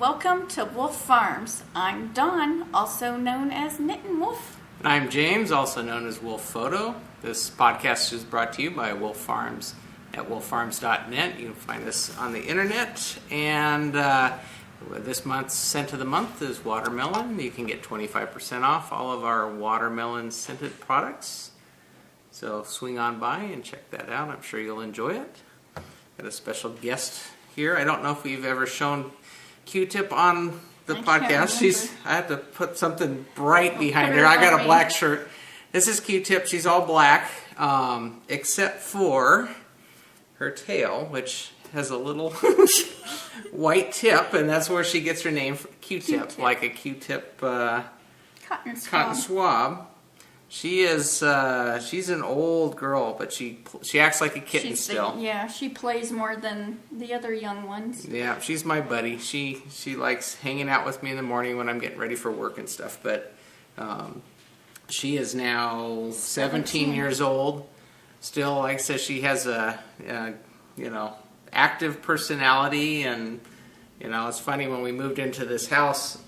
welcome to Wolf Farms. I'm Dawn, also known as Mitten Wolf. And I'm James, also known as Wolf Photo. This podcast is brought to you by Wolf Farms at wolffarms.net. You can find us on the internet. And this month's scent of the month is watermelon. You can get 25% off all of our watermelon scented products. So swing on by and check that out. I'm sure you'll enjoy it. Got a special guest here. I don't know if we've ever shown Q-Tip on the podcast. I have to put something bright behind her. I got a black shirt. This is Q-Tip. She's all black, except for her tail, which has a little white tip, and that's where she gets her name, Q-Tip, like a Q-tip cotton swab. She is, she's an old girl, but she acts like a kitten still. Yeah, she plays more than the other young ones. Yeah, she's my buddy. She likes hanging out with me in the morning when I'm getting ready for work and stuff, but she is now 17 years old. Still, like I said, she has a active personality, and, it's funny, when we moved into this house,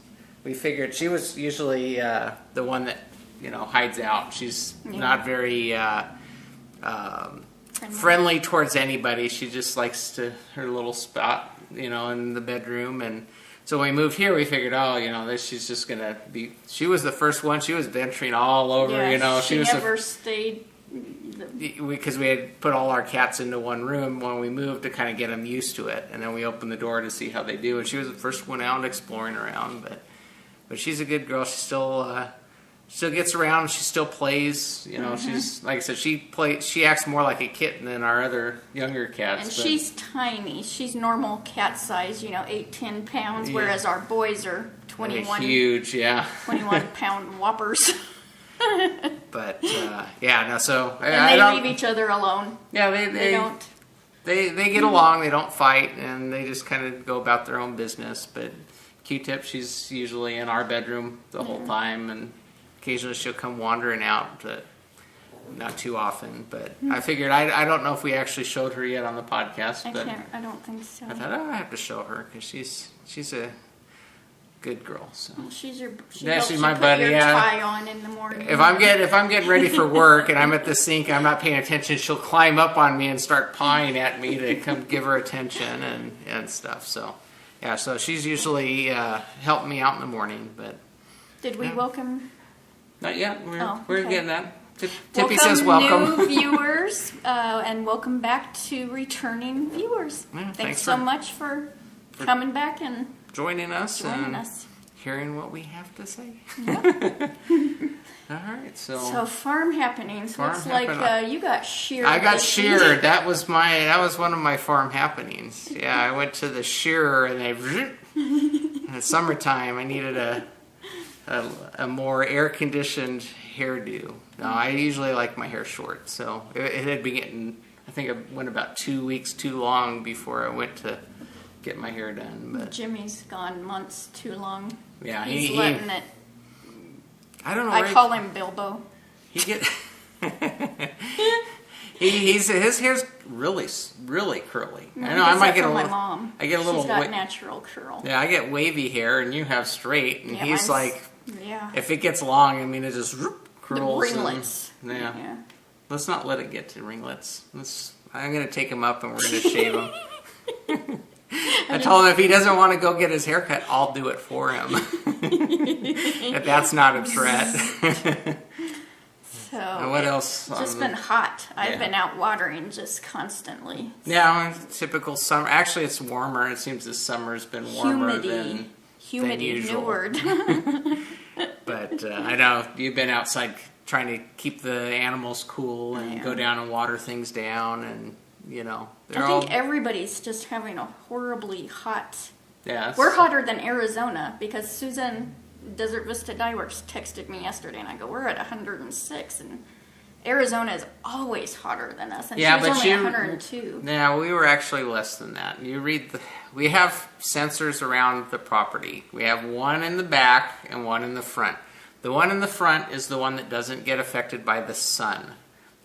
we figured she was usually the one that hides out. She's not very friendly towards anybody. She just likes her little spot, in the bedroom. And so when we moved here, we figured, she's just going to be... She was the first one. She was venturing all over, She never stayed... Because we had put all our cats into one room when we moved to kind of get them used to it. And then we opened the door to see how they do. And she was the first one out exploring around. But she's a good girl. She still gets around. She still plays. She's, like I said, she acts more like a kitten than our other younger cats. And she's tiny. She's normal cat size, 8-10 pounds, whereas our boys are 21. Huge, 21-pound whoppers. But so and they leave each other alone. Yeah, they don't. They get along. They don't fight, and they just kind of go about their own business. But Q-Tip, she's usually in our bedroom the whole time, and occasionally she'll come wandering out, but not too often. But I figured I don't know if we actually showed her yet on the podcast. I don't think so. I thought I have to show her because she's a good girl. So she's my buddy. Your tie on in the morning. If I'm getting ready for work and I'm at the sink, I'm not paying attention, she'll climb up on me and start pawing at me to come give her attention and stuff. So so she's usually helping me out in the morning. But did we welcome? Not yet. We're getting that. Tippy says welcome. New viewers, and welcome back to returning viewers. Yeah, thanks so much for coming back and joining us. Hearing what we have to say. Yep. All right, so farm happenings. Looks like you got sheared. I got sheared. That was one of my farm happenings. Yeah, I went to the shearer, and in the summertime I needed a more air-conditioned hairdo. Now, I usually like my hair short, so it had been getting, I think I went about 2 weeks too long before I went to get my hair done. But Jimmy's gone months too long. Yeah, he's letting it. I don't know. I call him Bilbo. His hair's really curly. No, I know I might get my mom. I get a little. She's got natural curl. Yeah, I get wavy hair, and you have straight, and he's like. Yeah. If it gets long, it just curls. The ringlets. Yeah. Let's not let it get to ringlets. I'm going to take him up and we're going to shave him. I told him if he doesn't want to go get his hair cut, I'll do it for him. If that's not a threat. So and what else? It's just been hot. I've been out watering just constantly. Yeah, typical summer. Actually, it's warmer. It seems this summer's been warmer than usual. New word. But I know you've been outside trying to keep the animals cool and go down and water things down, and I think everybody's just having a horribly hot. Yeah, we're hotter than Arizona because Susan Desert Vista Dyeworks texted me yesterday, and I go, we're at 106, and Arizona is always hotter than us, and she was only 102. Yeah, we were actually less than that. We have sensors around the property. We have one in the back and one in the front. The one in the front is the one that doesn't get affected by the sun.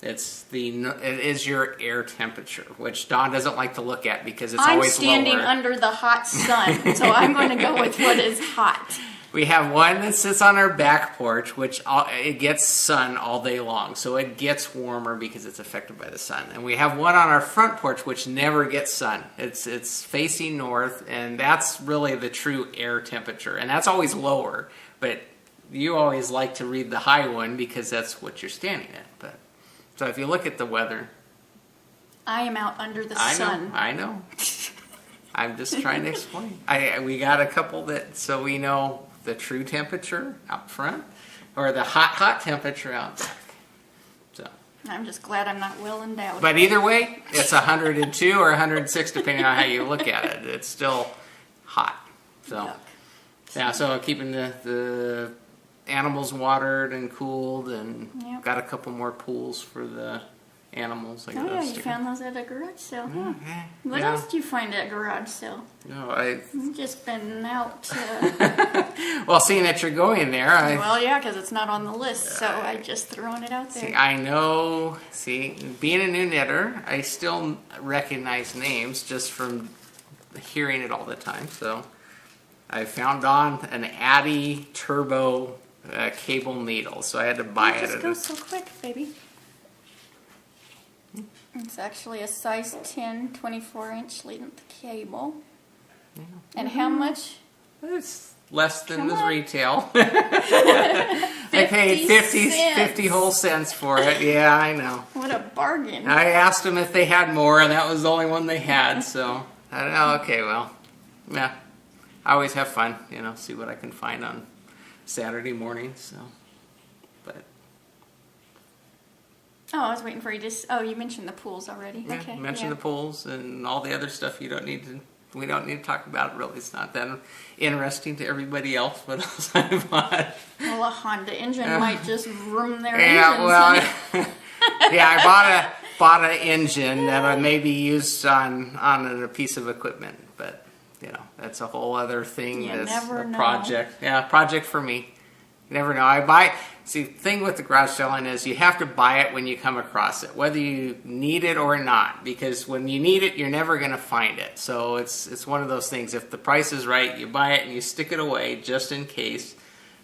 It is your air temperature, which Dawn doesn't like to look at because it's always lower. I'm standing under the hot sun, so I'm going to go with what is hot. We have one that sits on our back porch, which it gets sun all day long, so it gets warmer because it's affected by the sun. And we have one on our front porch, which never gets sun. It's facing north, and that's really the true air temperature, and that's always lower. But you always like to read the high one because that's what you're standing at. But so if you look at the weather, I am out under the sun. I know. I'm just trying to explain. We got a couple so we know the true temperature out front, or the hot temperature out back. So I'm just glad I'm not well endowed. But either way, it's 102 or 106, depending on how you look at it. It's still hot. So Yuck. yeah, so keeping the animals watered and cooled, and got a couple more pools for the animals. Oh yeah, you found those at a garage sale. Huh? Yeah. What else did you find at a garage sale? No, You've just been out. Well, seeing that you're going there, well, yeah, because it's not on the list, so I just throwing it out there. See, I know. See, being a new knitter, I still recognize names just from hearing it all the time. So I found on an Addy Turbo cable needle, so I had to buy it. Just goes so quick, baby. It's actually a size 10, 24-inch length cable. Yeah. And how much? It's less than the retail. I paid 50 whole cents for it. Yeah, I know. What a bargain. I asked them if they had more, and that was the only one they had. So, okay, well, yeah. I always have fun, see what I can find on Saturday mornings. So, but. Oh, I was waiting for you to. You mentioned the pools already. Yeah, Okay. Mention the pools and all the other stuff we don't need to talk about. Really, it's not that interesting to everybody else. What else I bought? Well, a Honda engine might just vroom their yeah, engines. Well, yeah, I bought an engine that may be used on a piece of equipment, but that's a whole other thing. You never know. Project. Yeah, project for me. You never know. See, the thing with the garage selling is you have to buy it when you come across it, whether you need it or not, because when you need it, you're never going to find it. So it's one of those things. If the price is right, you buy it and you stick it away just in case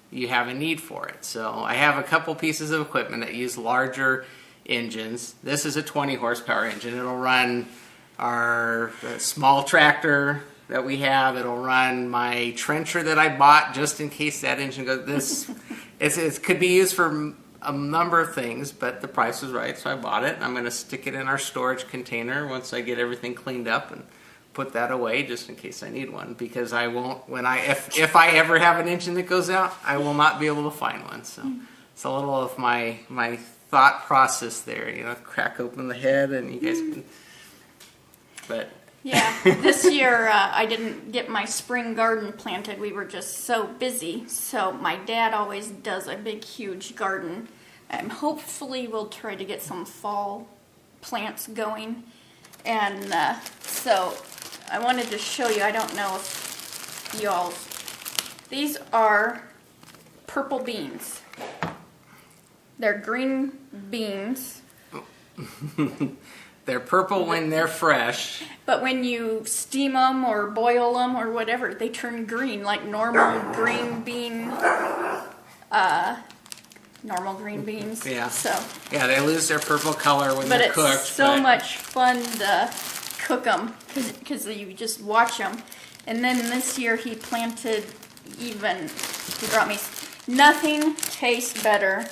you have a need for it. So I have a couple pieces of equipment that use larger engines. This is a 20 horsepower engine. It'll run our small tractor that we have. It'll run my trencher that I bought just in case that engine goes. It could be used for a number of things, but the price was right, so I bought it. I'm going to stick it in our storage container once I get everything cleaned up and put that away just in case I need one, because I won't, if I ever have an engine that goes out, I will not be able to find one. So it's a little of my thought process there, crack open the head and you guys can, but. Yeah, this year I didn't get my spring garden planted. We were just so busy. So my dad always does a big, huge garden. Hopefully we'll try to get some fall plants going. And so I wanted to show you, I don't know if y'all, these are purple beans. They're green beans. They're purple when they're fresh. But when you steam them or boil them or whatever, they turn green, like normal green beans. Yeah. So. Yeah, they lose their purple color when they're cooked. But it's so much fun to cook them because you just watch them. And then this year he planted he brought me, nothing tastes better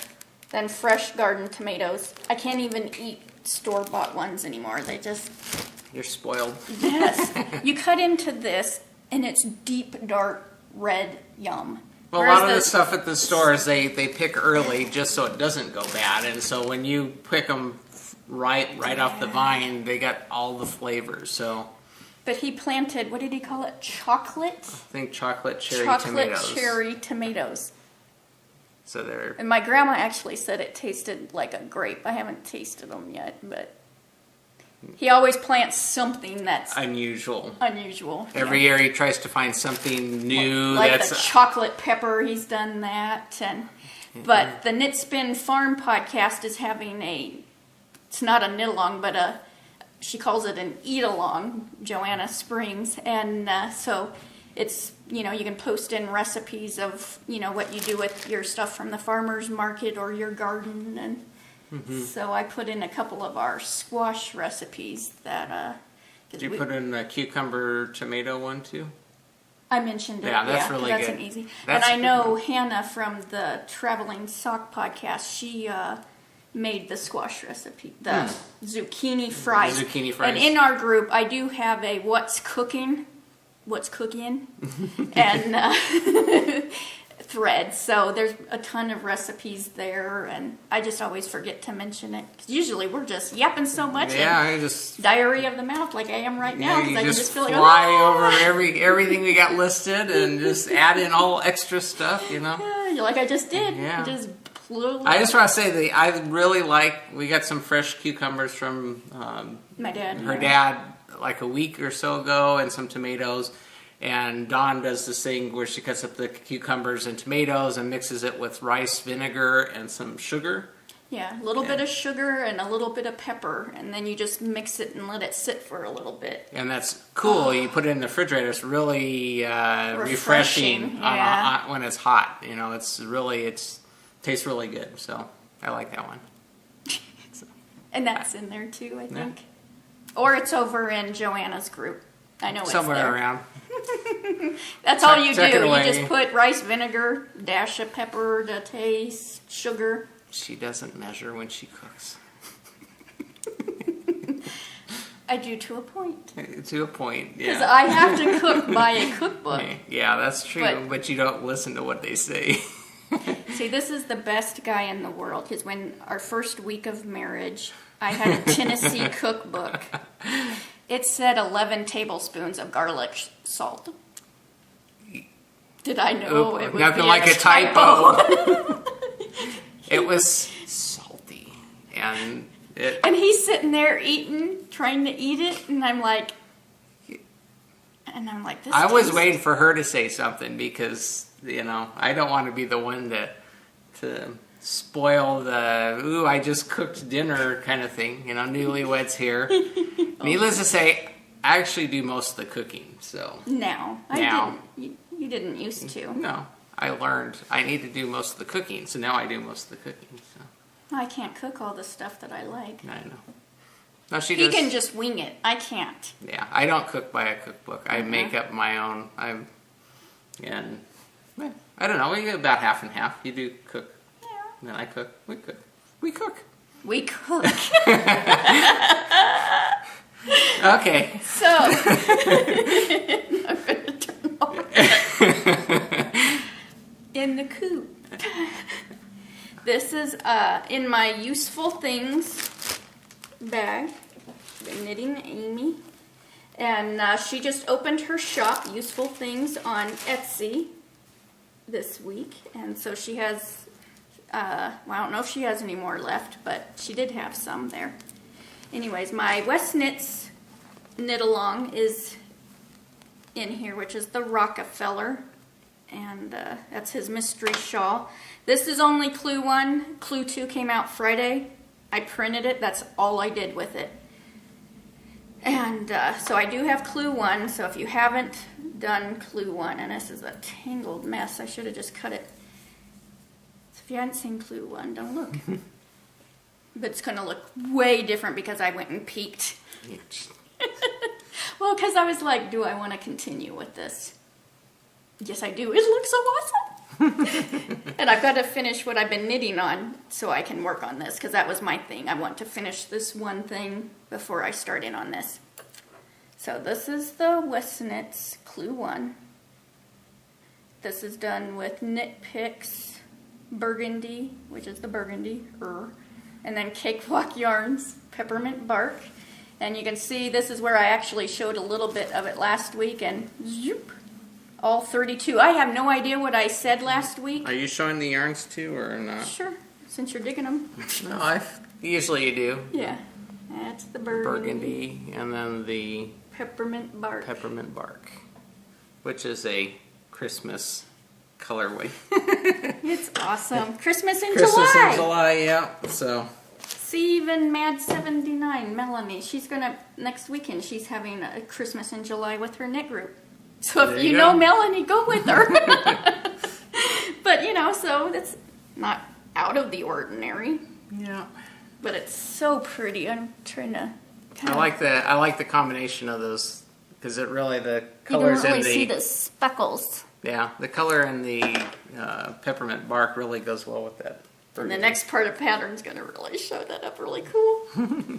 than fresh garden tomatoes. I can't even eat store-bought ones anymore. You're spoiled. Yes. You cut into this, and it's deep, dark, red yum. Well, a lot of the stuff at the stores, they pick early just so it doesn't go bad. And so when you pick them right off the vine, they got all the flavors. So. But he planted, what did he call it? Chocolate? I think chocolate cherry tomatoes. So they're. And my grandma actually said it tasted like a grape. I haven't tasted them yet, but he always plants something that's unusual. Every year he tries to find something new. Like the chocolate pepper, he's done that. But the Knit Spin Farm podcast is having a it's not a knit along, but she calls it an eat along, Joanna Springs, and so it's, you can post in recipes of, what you do with your stuff from the farmer's market or your garden, and so I put in a couple of our squash recipes that. Did you put in a cucumber tomato one too? I mentioned it. Yeah, that's really that's good. An easy. That's and I know Hannah from the Traveling Sock podcast. She made the squash recipe, the zucchini fries. Zucchini fries. And in our group, I do have a what's cooking, and thread. So there's a ton of recipes there, and I just always forget to mention it. 'Cause usually we're just yapping so much. Yeah, I just diarrhea of the mouth, like I am right now. you I can just feel like, fly over everything we got listed and just add in all extra stuff. You're like I just did. Yeah. I just blew. I just want to say I really we got some fresh cucumbers from my dad. her dad like a week or so ago, and some tomatoes. And Dawn does this thing where she cuts up the cucumbers and tomatoes and mixes it with rice vinegar and some sugar. Yeah, a little bit of sugar and a little bit of pepper, and then you just mix it and let it sit for a little bit. And that's cool. You put it in the refrigerator. It's really refreshing when it's hot. It tastes really good. So I like that one. And that's in there too, I think. Yeah. Or it's over in Joanna's group. I know it's somewhere there. around. That's all you do. Away. You just put rice vinegar, dash of pepper to taste, sugar. She doesn't measure when she cooks. I do to a point. To a point, yeah. Because I have to cook by a cookbook. Yeah, that's true, but you don't listen to what they say. See, this is the best guy in the world, because when our first week of marriage, I had a Tennessee cookbook. It said 11 tablespoons of garlic salt. Did I know it would nothing be like a typo? It was salty, and he's sitting there trying to eat it, and I'm like, this. I was waiting for her to say something because I don't want to be the one to spoil the I just cooked dinner kind of thing. Newlyweds here. Needless to say, I actually do most of the cooking. So now. I didn't. You didn't used to. No, I learned I need to do most of the cooking, so now I do most of the cooking. So I can't cook all the stuff that I like. I know. No, he can just wing it. I can't. Yeah, I don't cook by a cookbook. I make up my own. I don't know. We get about half and half. You do cook. Yeah. And then I cook. We cook. We cook. We cook. Okay. So, I'm going to turn off. In the Coop. This is in my useful things bag. Been knitting Amy. And she just opened her shop, Useful Things, on Etsy this week. And so she has, I don't know if she has any more left, but she did have some there. Anyways, my West Knits knit along is in here, which is the Rockefeller. And that's his mystery shawl. This is only Clue 1. Clue 2 came out Friday. I printed it. That's all I did with it. And so I do have Clue 1. So if you haven't done Clue 1, and this is a tangled mess, I should have just cut it. So if you haven't seen Clue 1, don't look. But it's going to look way different because I went and peeked. Well, because I was like, do I want to continue with this? Yes, I do. It looks so awesome. And I've got to finish what I've been knitting on so I can work on this, because that was my thing. I want to finish this one thing before I start in on this. So this is the West Knits Clue 1. This is done with Knit Picks Burgundy, which is the burgundy, and then Cakewalk Yarns Peppermint Bark. And you can see this is where I actually showed a little bit of it last week, and zoop, all 32. I have no idea what I said last week. Are you showing the yarns too, or not? Sure, since you're digging them. No, usually you do. Yeah, that's the burgundy. And then the peppermint bark. Peppermint bark, which is a Christmas colorway. It's awesome. Christmas in July. July. In July, yeah. So See, even Mad 79, Melanie, she's gonna, next weekend, she's having a Christmas in July with her knit group. So if There you you know go. Melanie, go with her. But, so it's not out of the ordinary. Yeah. But it's so pretty. I'm trying to kind I like the combination of those because it really the You colors don't really in see the speckles. yeah, the color in the peppermint bark really goes well with that. And the next part of pattern's going to really show that up really cool.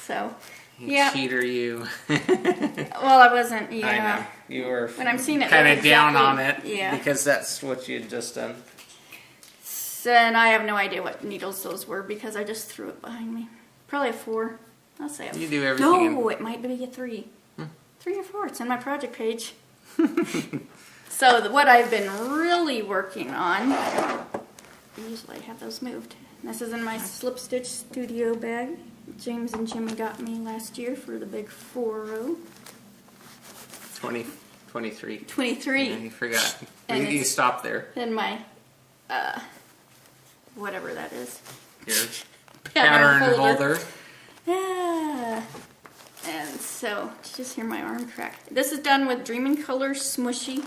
So, yeah. Cheater, you. Well, I wasn't, I know. You were When I'm seeing it, kind of that's down on exactly- it yeah. because that's what you had just done. And I have no idea what needles those were because I just threw it behind me. Probably a 4. I'll say a You do everything No, it might be a 3. 3 or 4. It's on my project page. So what I've been really working on, usually I have those moved. This is in my slip stitch studio bag. James and Jimmy got me last year for the big 4-row. 23. 23. Yeah, you forgot. And You it's- stopped there. In my, whatever that is. Your Pattern pattern holder. Yeah. And so, did you just hear my arm crack? This is done with Dreaming Colors Smushy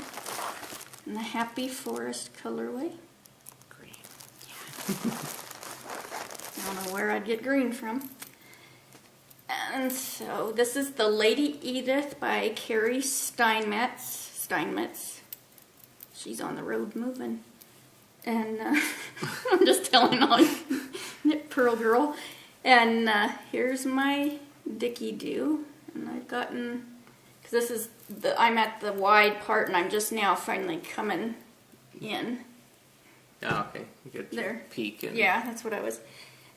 in the Happy Forest colorway. Green. I don't know where I'd get green from. And so, this is the Lady Edith by Carrie Steinmetz. She's on the road moving. And I'm just telling all you, knit Pearl Girl. And here's my Dicky Do. And I've gotten, because this is, I'm at the wide part and I'm just now finally coming in. Oh, okay. Good There. peek. And Yeah, that's what I was.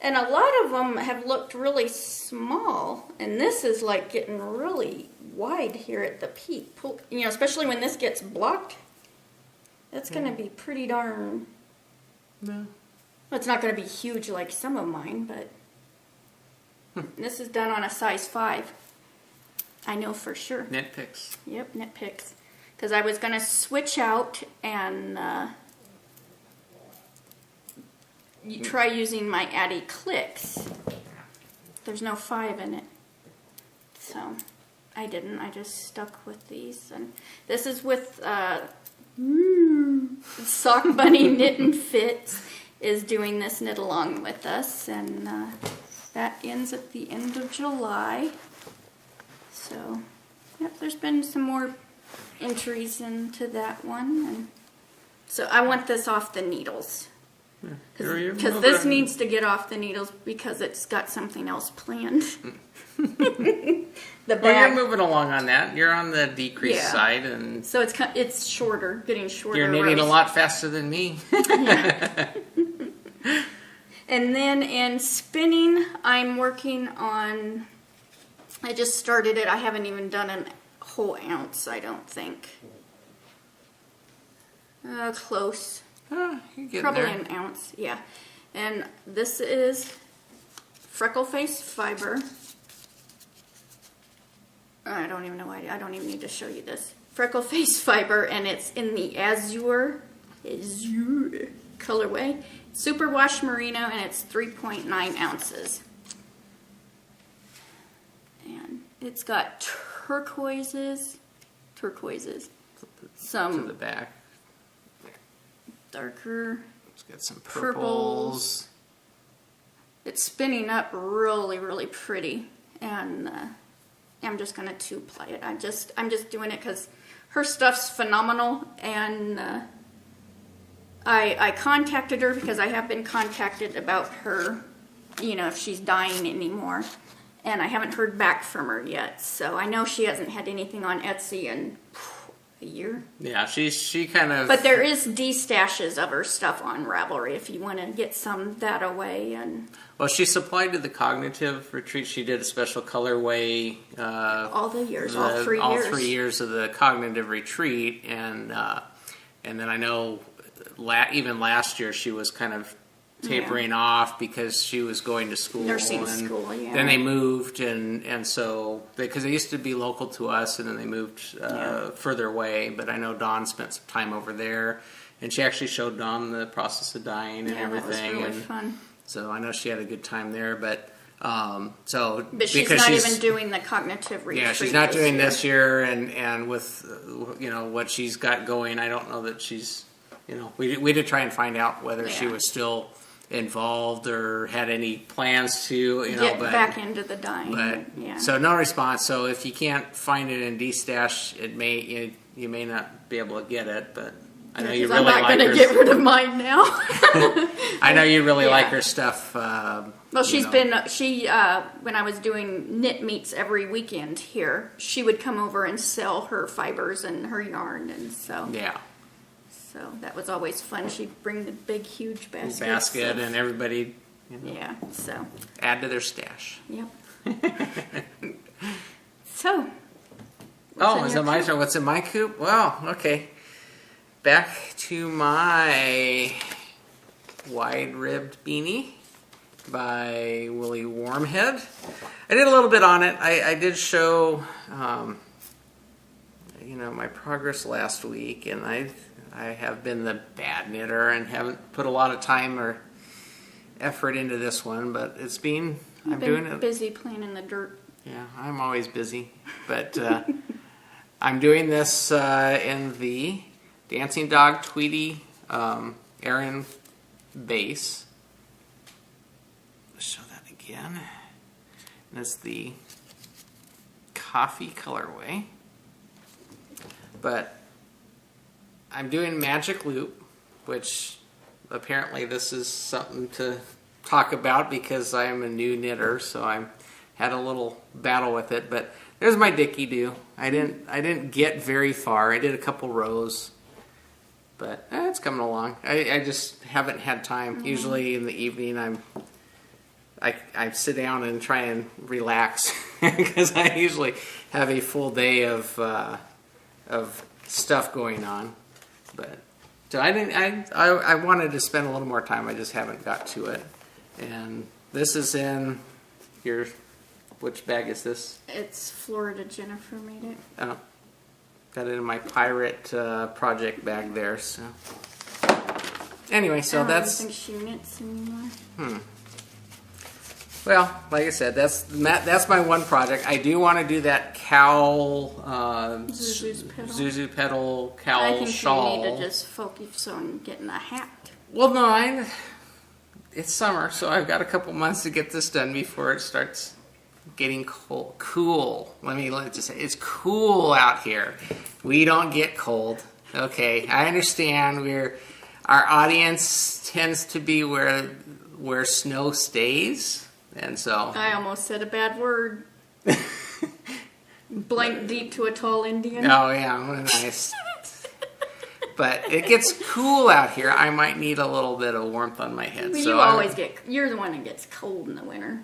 And a lot of them have looked really small. And this is like getting really wide here at the peak. Especially when this gets blocked. That's going to be pretty darn... No. Well, it's not going to be huge like some of mine, but this is done on a size 5. I know for sure. Knit picks. Yep, knit picks. Because I was going to switch out and you try using my Addy Clicks. There's no 5 in it. So I didn't. I just stuck with these. And this is with Sock Bunny Knit and Fit is doing this knit along with us, and that ends at the end of July. So, yep, there's been some more entries into that one, and so I want this off the needles because this needs to get off the needles because it's got something else planned. The Well, back. you're moving along on that. You're on the decrease Yeah. side, and So it's shorter, getting shorter. you're knitting a rows. lot faster than me. And then in spinning, I'm working on, I just started it. I haven't even done a whole ounce, I don't think. Close. You're getting Probably there. an ounce, yeah. And this is Freckle Face Fiber. I don't even know why, I don't even need to show you this. Freckle Face Fiber, and it's in the Azure colorway. Superwash Merino, and it's 3.9 ounces. And it's got turquoises, to some the back. darker. It's got some Purples. purples. It's spinning up really, really pretty, and I'm just gonna 2-ply it. I'm just doing it because her stuff's phenomenal, and I contacted her because I have been contacted about her, if she's dying anymore, and I haven't heard back from her yet. So I know she hasn't had anything on Etsy in a year. Yeah, she kind of. But there is destashes of her stuff on Ravelry if you want to get some that away. And Well, she supplied to the cognitive retreat. She did a special colorway. all the years, all 3 years. All 3 years of the cognitive retreat, and then I know even last year she was kind of tapering off because she was going to school. Nursing and school, yeah. Then they moved, and so because they used to be local to us, and then they moved further away. But I know Dawn spent some time over there, and she actually showed Dawn the process of dyeing and Yeah, that was everything. really and fun. So I know she had a good time there, but But she's not even doing the cognitive retreat. Yeah, she's not doing this year, and with what she's got going, I don't know that she's we did try and find out whether she was still involved or had any plans to get back into the dyeing. But so no response. So if you can't find it in D-Stash, it may you may not be able to get it, but. I know you really like her. I'm not going to get rid of mine now. I know you really like her stuff. Well, she's been, when I was doing knit meets every weekend here, she would come over and sell her fibers and her yarn. And so, so that was always fun. She'd bring the big, huge basket. And everybody, so. Add to their stash. Yep. So. Is that my turn? What's in my coop? Well, okay. Back to my wide-ribbed beanie by Willie Warmhead. I did a little bit on it. I did show, my progress last week, and I have been the bad knitter and haven't put a lot of time or effort into this one, but it's been. I'm doing it. Busy playing in the dirt. Yeah, I'm always busy, but I'm doing this in the Dancing Dog Tweety Aran base. Let's show that again. And it's the coffee colorway. But I'm doing Magic Loop, which apparently this is something to talk about because I'm a new knitter, so I had a little battle with it. But there's my Dicky-Do. I didn't get very far. I did a couple rows. But it's coming along. I just haven't had time. Mm-hmm. Usually in the evening, I sit down and try and relax because I usually have a full day of stuff going on. But so I wanted to spend a little more time. I just haven't got to it. And this is in your. Which bag is this? It's Florida. Jennifer made it. Oh. Got it in my pirate project bag there. So anyway, so that's. I don't think she knits anymore. Well, like I said, that's my one project. I do want to do that cowl, Zuzu petal cowl I think shawl. You need to just focus on getting a hat. Well, no, it's summer, so I've got a couple months to get this done before it starts getting cool. Let me just say, it's cool out here. We don't get cold. Okay, I understand. Our audience tends to be where snow stays, and so I almost said a bad word. Blank deep to a tall Indian. Oh yeah, nice. But it gets cool out here. I might need a little bit of warmth on my head. Well, so you're the one that gets cold in the winter.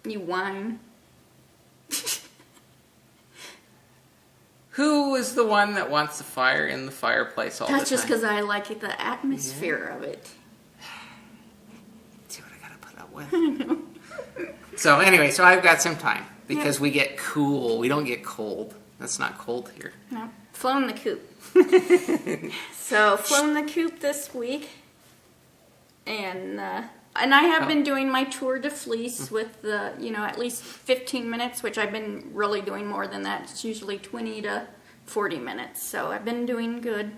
You whine. Who is the one that wants the fire in the fireplace all the time? That's just because I like the atmosphere of it. See what I gotta put up with. I know. So anyway, so I've got some time because we get cool. We don't get cold. That's not cold here. No, flown the coop. So flown the coop this week, and I have been doing my tour de fleece with the, at least 15 minutes, which I've been really doing more than that. It's usually 20 to 40 minutes. So I've been doing good,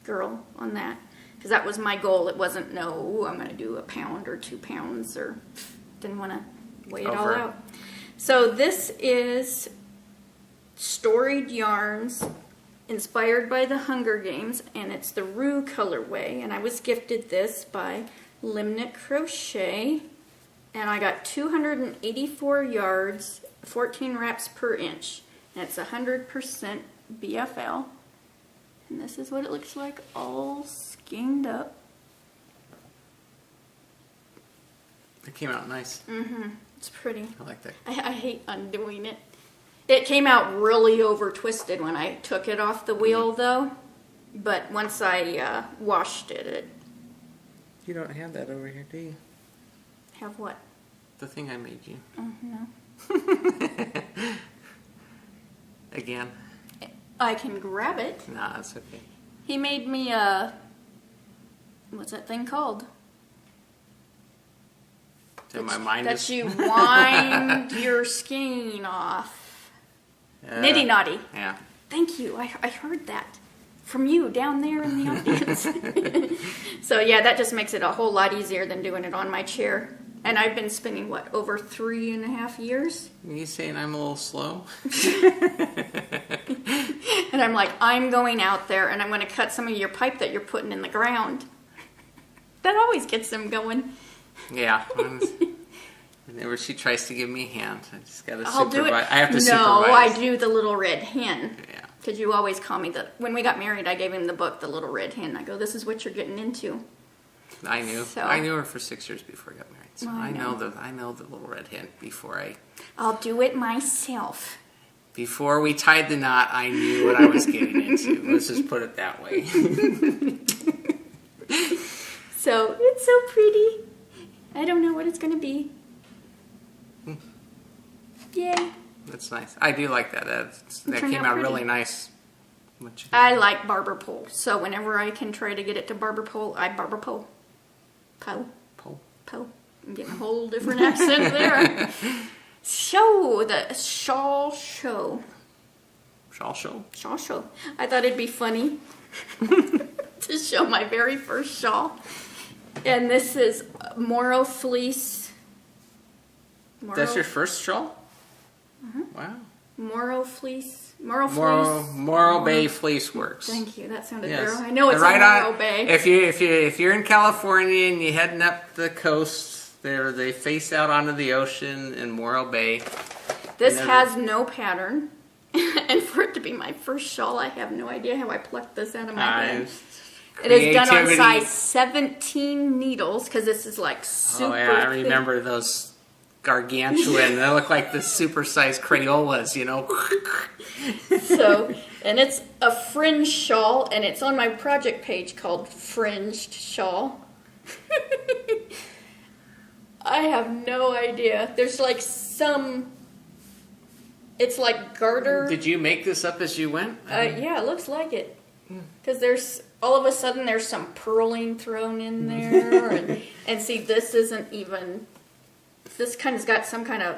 girl, on that. Because that was my goal. It wasn't, I'm going to do a pound or 2 pounds, or didn't want to weigh it all out. So this is Storied Yarns, inspired by the Hunger Games, and it's the Rue colorway. And I was gifted this by Limnit Crochet, and I got 284 yards, 14 wraps per inch, and it's 100% BFL, and this is what it looks like all skeined up. It came out nice. It's pretty. I like that. I hate undoing it. It came out really over twisted when I took it off the wheel though, but once I washed it. You don't have that over here, do you? Have what? The thing I made you. Oh, no. Again? I can grab it. Nah, that's okay. He made me what's that thing called? Then my mind that is... you wind your skein off. Nitty naughty. Yeah. Thank you. I heard that from you down there in the audience. So yeah, that just makes it a whole lot easier than doing it on my chair. And I've been spinning, over 3.5 years? Are you saying I'm a little slow? And I'm like, I'm going out there and I'm going to cut some of your pipe that you're putting in the ground. That always gets them going. Yeah. Whenever she tries to give me a hand, I just got to I'll do it. supervise. I have to no, supervise. I do the little red hen. Yeah. Because you always call me when we got married, I gave him the book, The Little Red Hen. I go, this is what you're getting into. I knew. So, I knew her for 6 years before I got married. So I I know the little red hen I'll do it myself. Before we tied the knot, I knew what I was getting into. Let's just put it that way. So, it's so pretty. I don't know what it's going to be. Yay. That's nice. I do like that. That turned came out out really pretty. nice. I like barber pole. So, whenever I can try to get it to barber pole, I barber pole. Poe. I'm getting a whole different accent there. The Shawl show. Shawl show. I thought it'd be funny to show my very first shawl. And this is Moro fleece. That's your first shawl? Wow. Moro fleece. Morro Bay Fleece Works. Thank you. That sounded Yes. better. I know it's Right in Morro on, Bay. If you're in California and you're heading up the coast, they face out onto the ocean in Morro Bay. This has no pattern. And for it to be my first shawl, I have no idea how I plucked this out of my head. It is done on size 17 needles because this is like super Oh yeah, I thin. remember those gargantuan. They look like the super-sized Crayolas, you know. So, and it's a fringe shawl, and it's on my project page called Fringed Shawl. I have no idea. There's like it's like garter. Did you make this up as you went? Yeah, it looks like it. Because all of a sudden there's some purling thrown in there. and see, this isn't even, this kind of got some kind of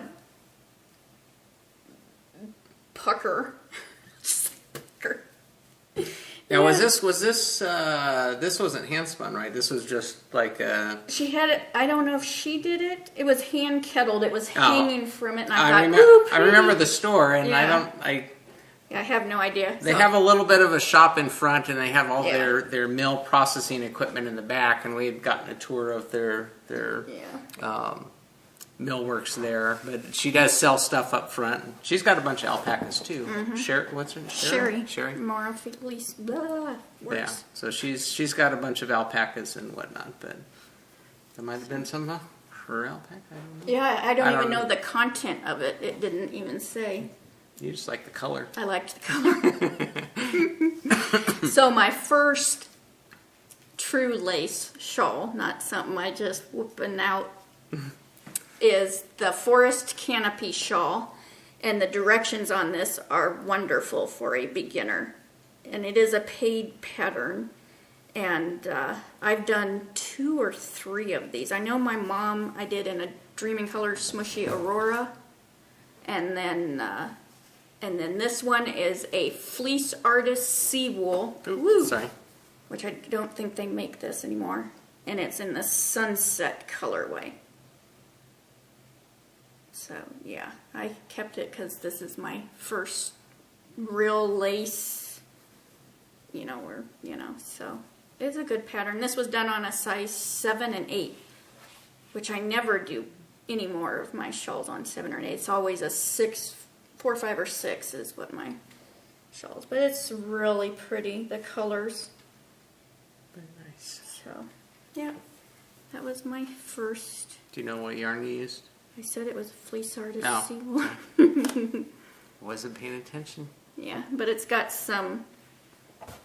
pucker. Pucker. Now, this wasn't hand spun, right? This was just like She had it, I don't know if she did it. It was hand kettled. It was hanging from it. And I thought, ooh, I remember the store, and Yeah. I have no idea. They have a little bit of a shop in front, and they have all Yeah. their mill processing equipment in the back, and we had gotten a tour of their mill works there. But she does sell stuff up front. She's got a bunch of alpacas too. What's her name? Sherry. Moro fleece. Blah. Works. Yeah. So she's got a bunch of alpacas and whatnot, but there might have been some of her alpaca. I don't know. Yeah, I don't even know the content of it. It didn't even say. You just like the color. I liked the color. So my first true lace shawl, not something I just whooping out, is the Forest Canopy shawl. And the directions on this are wonderful for a beginner. And it is a paid pattern. And I've done 2 or 3 of these. I know my mom, I did in a Dreaming Colors Smushy Aurora. And then this one is a Fleece Artist Sea Wool. Sorry. Which I don't think they make this anymore. And it's in the Sunset colorway. So, yeah, I kept it because this is my first real lace, so it's a good pattern. This was done on a size 7 and 8, which I never do any more of my shawls on 7 or 8. It's always a 6, 4, 5, or 6 is what my shawls. But it's really pretty, the colors. Very nice. So, yeah, that was my first. Do you know what yarn you used? I said it was Fleece Artist Oh. Sea Wool. Wasn't paying attention. Yeah, but it's got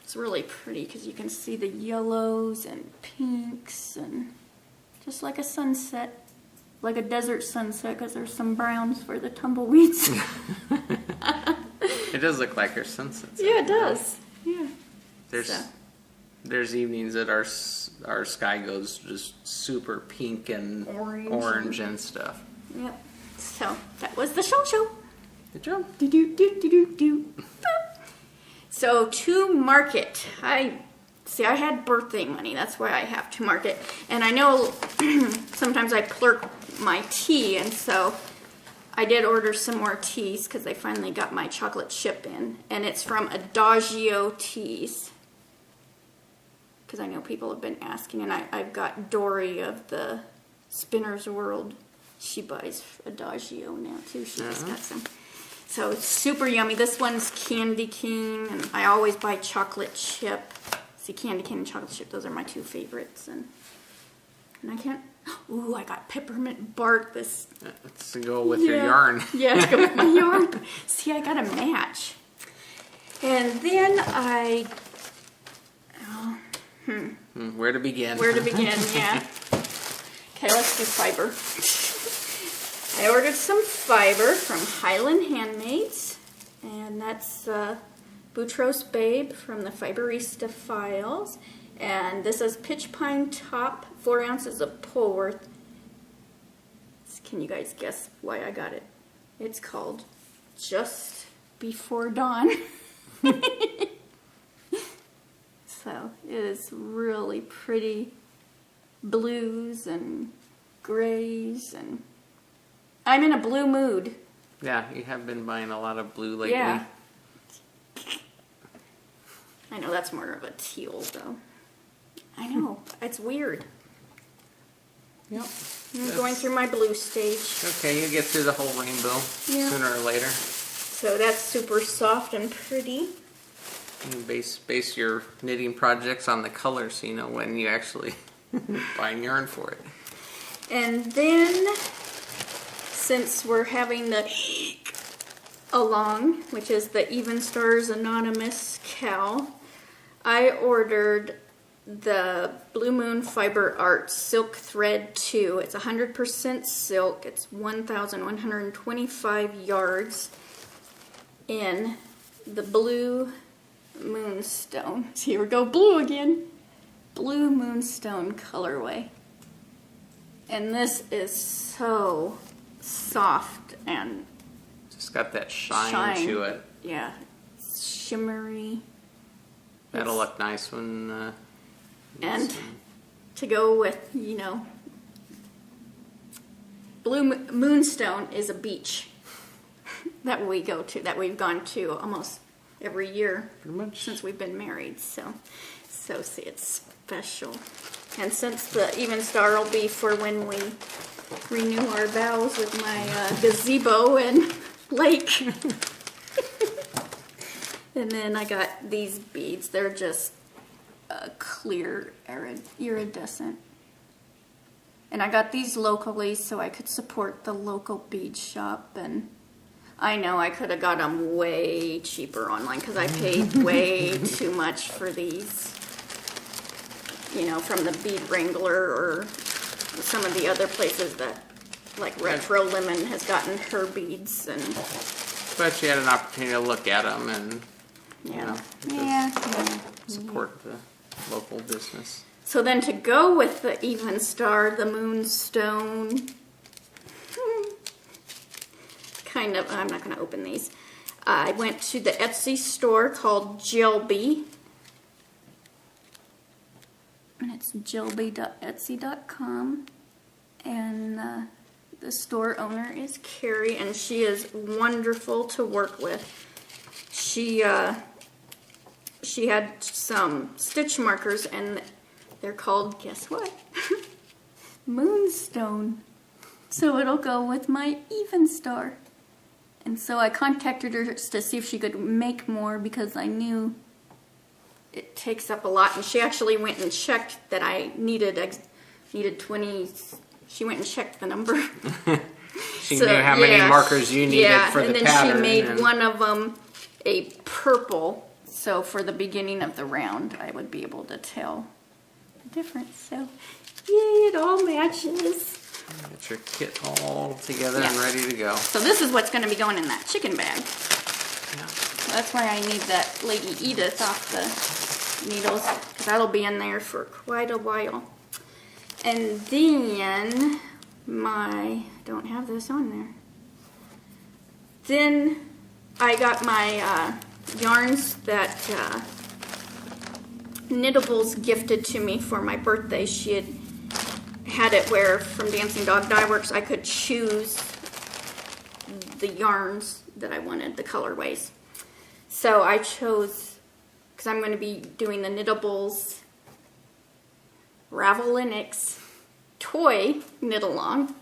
it's really pretty because you can see the yellows and pinks and just like a sunset, like a desert sunset because there's some browns for the tumbleweeds. It does look like there's sunsets. Yeah, it does. Yeah. There's So. there's evenings that our sky goes just super pink and orange and stuff. Yep. So that was the show. Good job. Do. So to market, I had birthday money. That's why I have to market. And I know sometimes I clerk my tea, and so I did order some more teas because I finally got my chocolate chip in. And it's from Adagio Teas. Because I know people have been asking, and I've got Dory of the Spinner's World. She buys Adagio now too. She just got some. So it's super yummy. This one's candy cane, and I always buy chocolate chip. See, candy cane and chocolate chip, those are my two favorites. And I can't. Ooh, I got peppermint bark. This. Let's go with your yarn. Yeah, to go with my yarn. See, I got a match. And then I. Where to begin? Yeah. Okay, let's do fiber. I ordered some fiber from Highland Handmaids, and that's Boutros Babe from the Fiberista Files. And this is Pitch Pine Top, 4 ounces of Polworth. Can you guys guess why I got it? It's called Just Before Dawn. So it is really pretty blues and grays, and I'm in a blue mood. Yeah, you have been buying a lot of blue lately. Yeah. I know that's more of a teal though. I know, it's weird. Yep. I'm going through my blue stage. Okay, you get through the whole rainbow sooner or later. So that's super soft and pretty. You base your knitting projects on the color so you know when you actually buy yarn for it. And then, since we're having the along, which is the Even Stars Anonymous cowl, I ordered the Blue Moon Fiber Art Silk Thread 2. It's 100% silk. It's 1,125 yards in the blue moonstone. So here we go, blue again. Blue moonstone colorway. And this is so soft and just got that shine to it. Yeah, it's shimmery. That'll look nice when and to go with, you know, blue moonstone is a beach that we go to, that we've gone to almost every year pretty much since we've been married. So see, it's special. And since the Even Star will be for when we renew our vows with my gazebo and lake. And then I got these beads. They're just clear, iridescent. And I got these locally so I could support the local bead shop. And I know I could have got them way cheaper online because I paid way too much for these. You know, from the Bead Wrangler or some of the other places that, like Retro Lemon has gotten her beads. And but you had an opportunity to look at them and support the local business. So then to go with the Even Star, the Moonstone, kind of, I'm not going to open these. I went to the Etsy store called Jilby. And it's jilby.etsy.com. And the store owner is Carrie, and she is wonderful to work with. She had some stitch markers, and they're called, guess what? Moonstone. So it'll go with my Even Star. And so I contacted her to see if she could make more because I knew it takes up a lot. And she actually went and checked that I needed 20. She went and checked the number. She knew how many markers you needed for the pattern. And then she made one of them a purple. So for the beginning of the round, I would be able to tell the difference. So, yay, it all matches. Get your kit all together and ready to go. So this is what's going to be going in that chicken bag. Yeah. So that's why I need that Lady Edith off the needles, because that'll be in there for quite a while. And then I don't have this on there. Then I got my yarns that Knittables gifted to me for my birthday. She had it where from Dancing Dog Dye Works I could choose the yarns that I wanted, the colorways. So I chose, because I'm going to be doing the Knittables Ravel-Linux toy knit-along.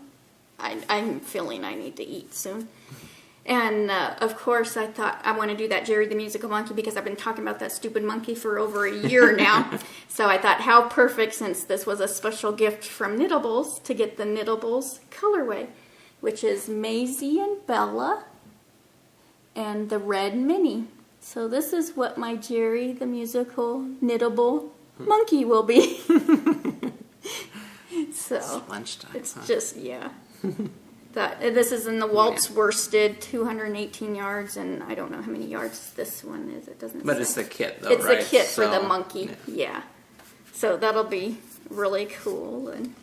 I'm feeling I need to eat soon. And, of course, I thought I want to do that Jerry the Musical Monkey because I've been talking about that stupid monkey for over a year now. So I thought how perfect, since this was a special gift from Knittables, to get the Knittables colorway, which is Maisie and Bella and the red mini. So this is what my Jerry the Musical Knittable Monkey will be. So it's lunchtime. It's just, yeah. This is in the waltz worsted, 218 yards, and I don't know how many yards this one is. It doesn't. But say. it's the kit, though, it's right? It's the kit for the monkey. Yeah. So that'll be really cool. And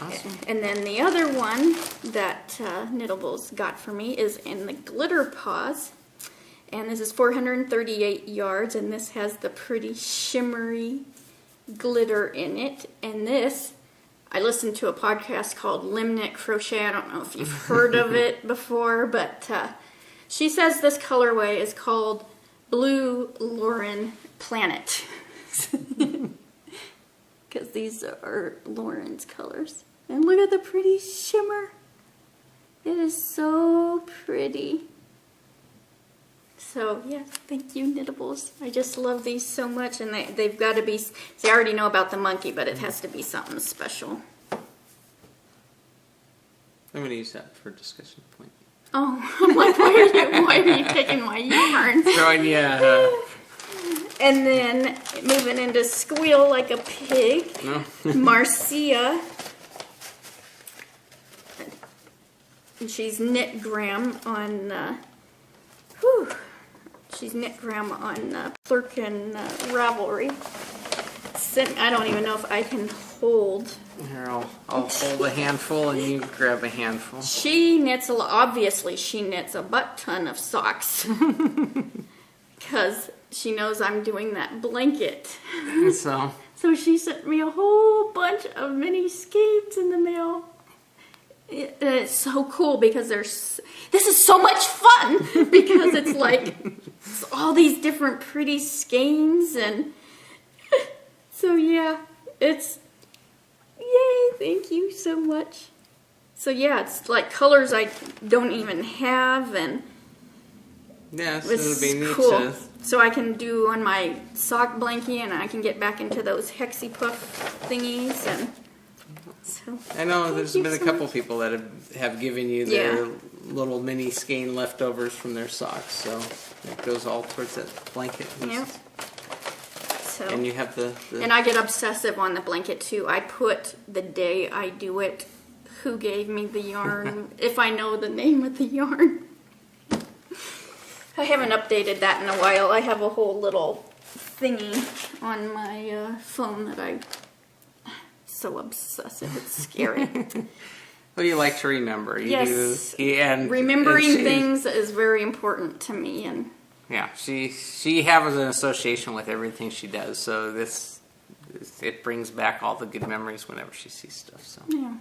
awesome. And then the other one that Knittables got for me is in the glitter paws, and this is 438 yards, and this has the pretty shimmery glitter in it, and this. I listened to a podcast called Limnit Crochet. I don't know if you've heard of it before, but she says this colorway is called Blue Lauren Planet. Because these are Lauren's colors. And look at the pretty shimmer. It is so pretty. So, yes, thank you, Knittables. I just love these so much, and they've got to be, they already know about the monkey, but it has to be something special. I'm going to use that for a discussion point. Oh, I'm like, why are you taking my yarn? Throwing you, And then, moving into Squeal Like a Pig, Marcia. And she's knit gram on, she's knit gram on Plurkin Ravelry. I don't even know if I can hold. Here, I'll hold a handful and you grab a handful. She knits obviously she knits a butt ton of socks. Because she knows I'm doing that blanket. So she sent me a whole bunch of mini skeins in the mail. It's so cool because this is so much fun because it's like it's all these different pretty skeins, and so yeah, it's yay, thank you so much. So yeah, it's like colors I don't even have, and yes, it's it'll be neat cool. So I can do on my sock blankie, and I can get back into those hexie puff thingies, and so I know there's been a couple people that have given you their little mini skein leftovers from their socks, so it goes all towards that blanket. Yeah. So, and you have the and I get obsessive on the blanket too. I put the day I do it, who gave me the yarn, if I know the name of the yarn. I haven't updated that in a while. I have a whole little thingy on my phone that I'm so obsessive. It's scary. What do you like to remember? Yes. And remembering things is very important to me, and yeah, she has an association with everything she does, so it brings back all the good memories whenever she sees stuff. So yeah.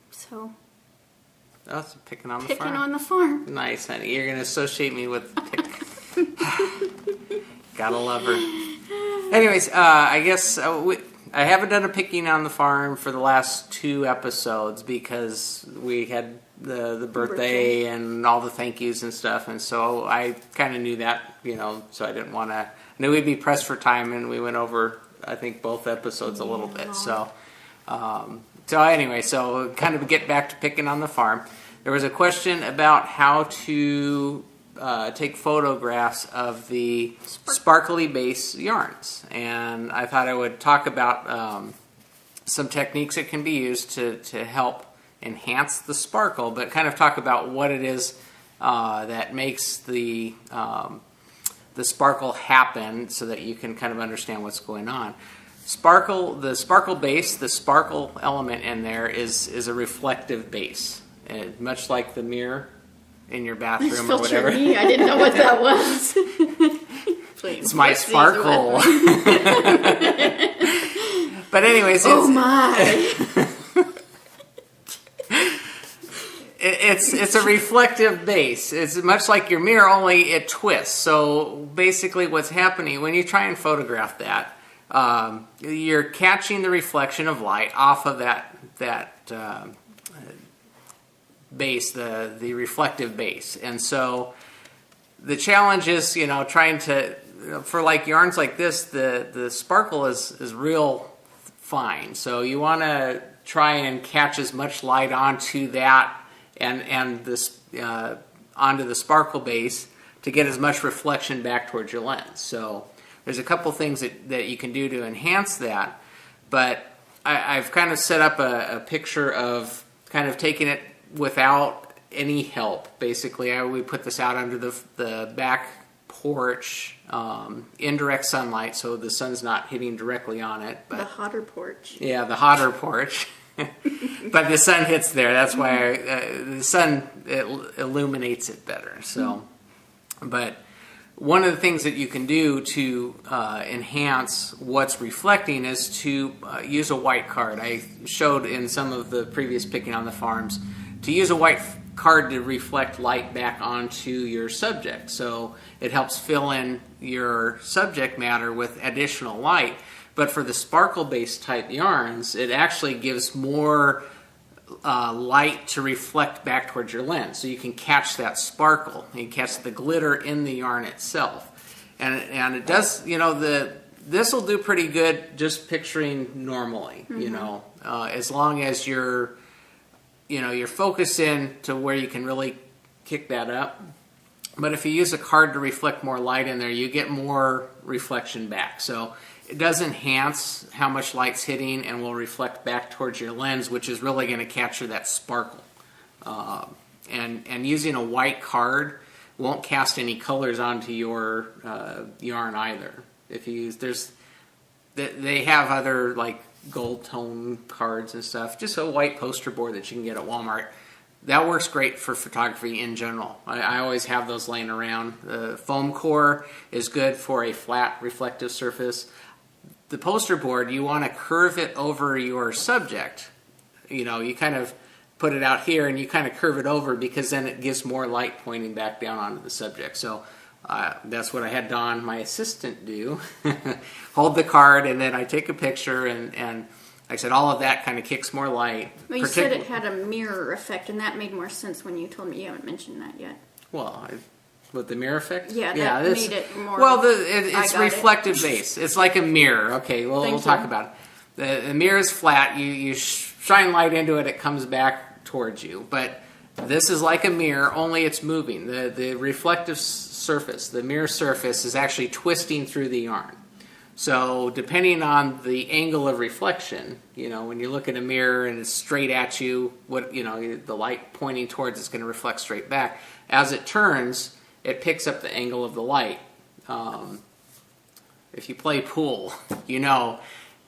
So that's picking on the picking farm. on the farm. Nice, honey. You're gonna associate me with pick. Gotta love her. Anyways, I guess I haven't done a picking on the farm for the last 2 episodes because we had the birthday and all the thank yous and stuff, and so I kind of knew that, so I didn't want to. I knew we'd be pressed for time, and we went over, I think, both episodes a little bit. So anyway, so kind of get back to picking on the farm. There was a question about how to take photographs of the sparkly base yarns, and I thought I would talk about some techniques that can be used to help enhance the sparkle, but kind of talk about what it is that makes the the sparkle happen so that you can kind of understand what's going on. The sparkle base, the sparkle element in there is a reflective base, and much like the mirror in your bathroom or whatever. Me. I didn't know what that was. Please, it's my sparkle. But anyways, oh my! It's a reflective base. It's much like your mirror, only it twists. So basically, what's happening when you try and photograph that, you're catching the reflection of light off of that base, the reflective base. And so the challenge is, trying to, for like yarns like this, the sparkle is real fine. So you want to try and catch as much light onto that and this onto the sparkle base to get as much reflection back towards your lens. So there's a couple things that you can do to enhance that, but I've kind of set up a picture of kind of taking it without any help. Basically, we put this out under the back porch, indirect sunlight, so the sun's not hitting directly on it. But the hotter porch. Yeah, the hotter porch. But the sun hits there. That's why the sun illuminates it better. So, but one of the things that you can do to enhance what's reflecting is to use a white card. I showed in some of the previous Picking on the Farms to use a white card to reflect light back onto your subject. So it helps fill in your subject matter with additional light. But for the sparkle-based type yarns, it actually gives more light to reflect back towards your lens. So you can catch that sparkle. You can catch the glitter in the yarn itself. And it does, this will do pretty good just picturing normally, as long as you're focusing to where you can really kick that up. But if you use a card to reflect more light in there, you get more reflection back. So it does enhance how much light's hitting and will reflect back towards your lens, which is really going to capture that sparkle. And using a white card won't cast any colors onto your yarn either. If you use, they have other like gold tone cards and stuff. Just a white poster board that you can get at Walmart. That works great for photography in general. I always have those laying around. The foam core is good for a flat reflective surface. The poster board, you want to curve it over your subject. You kind of put it out here and you kind of curve it over because then it gives more light pointing back down onto the subject. So that's what I had Dawn, my assistant, do. Hold the card and then I take a picture and like I said, all of that kind of kicks more light. Well, you said it had a mirror effect, and that made more sense when you told me. You haven't mentioned that yet. Well, with the mirror effect? Yeah, that made it more... Well, it's reflective base. It's like a mirror. Okay, we'll talk about it. The mirror is flat. You shine light into it, it comes back towards you. But this is like a mirror, only it's moving. The reflective surface, the mirror surface, is actually twisting through the yarn. So depending on the angle of reflection, when you look at a mirror and it's straight at you, the light pointing towards it's going to reflect straight back. As it turns, it picks up the angle of the light. If you play pool, the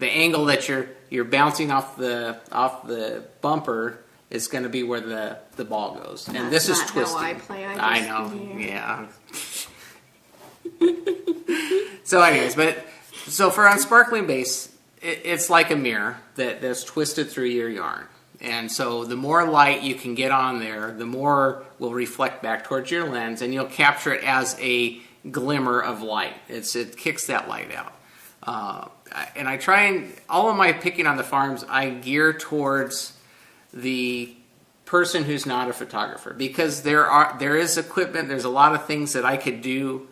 angle that you're bouncing off the bumper is going to be where the ball goes. And this is twisting. How I play. I know. Yeah. So anyways, so for unsparkling base, it's like a mirror that's twisted through your yarn. And so the more light you can get on there, the more will reflect back towards your lens, and you'll capture it as a glimmer of light. It kicks that light out. And I try and, all of my Picking on the Farms, I gear towards the person who's not a photographer, because there is equipment, there's a lot of things that I could do